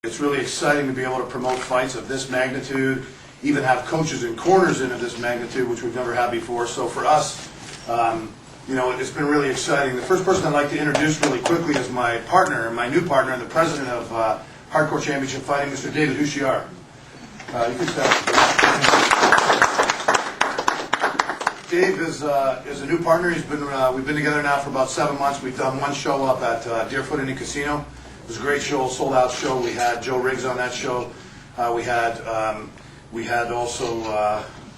It's really exciting to be able to promote fights of this magnitude, even have coaches and corners in of this magnitude, which we've never had before. So for us, it's been really exciting. The first person I'd like to introduce really quickly is my partner, my new partner, and the president of Hardcore Championship Fighting, Mr. David Houchiar. You can start. Dave is a new partner. We've been together now for about 7 months. We've done one show up at Deerfoot Indian Casino. It was a great show, sold out show. We had Joe Riggs on that show. We had also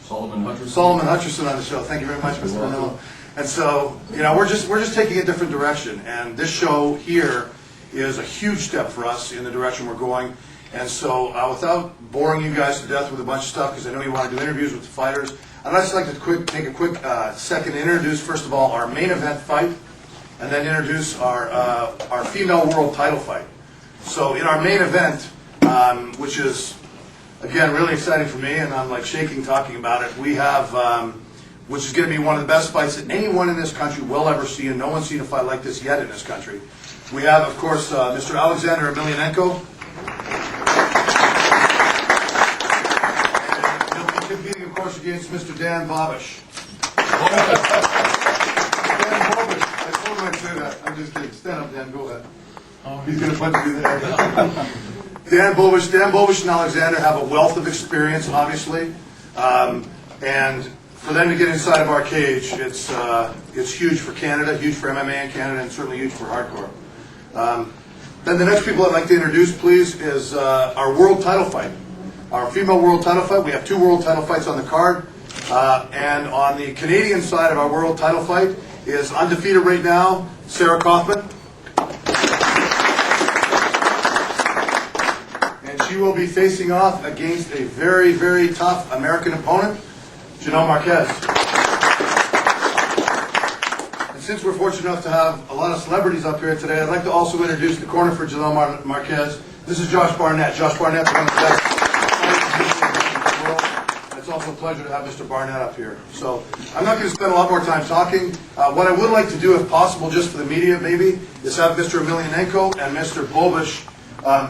Solomon Hutcherson on the show. Thank you very much, Mr. Manolo. And so, we're just taking a different direction. And this show here is a huge step for us in the direction we're going. And so, without boring you guys to death with a bunch of stuff, because I know you want to do interviews with the fighters, I'd just like to take a quick second to introduce, first of all, our main event fight, and then introduce our female world title fight. So in our main event, which is, again, really exciting for me, and I'm like shaking talking about it, we have, which is going to be one of the best fights that anyone in this country will ever see, and no one's seen a fight like this yet in this country. We have, of course, Mr. Alexander Emelianenko. And he'll be competing, of course, against Mr. Dan Bobish. I'm just kidding. Stand up, Dan. Go ahead. He's going to punch you there. Dan Bobish and Alexander have a wealth of experience, obviously, and for them to get inside of our cage, it's huge for Canada, huge for MMA in Canada, and certainly huge for hardcore. Then the next people I'd like to introduce, please, is our world title fight, our female world title fight. We have 2 world title fights on the card, and on the Canadian side of our world title fight is undefeated right now, Sarah Kaufman. And she will be facing off against a very, very tough American opponent, Janelle Marquez. And since we're fortunate enough to have a lot of celebrities up here today, I'd like to also introduce the corner for Janelle Marquez. This is Josh Barnett. Josh Barnett's one of the best fighters in the world. It's also a pleasure to have Mr. Barnett up here. So I'm not going to spend a lot more time talking. What I would like to do, if possible, just for the media maybe, is have Mr. Emelianenko and Mr. Bobish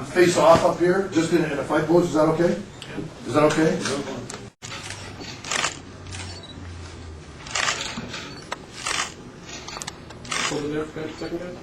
face off up here, just in a fight pose. Is that okay? Yeah. Is that okay? Hold it there for a second, guys.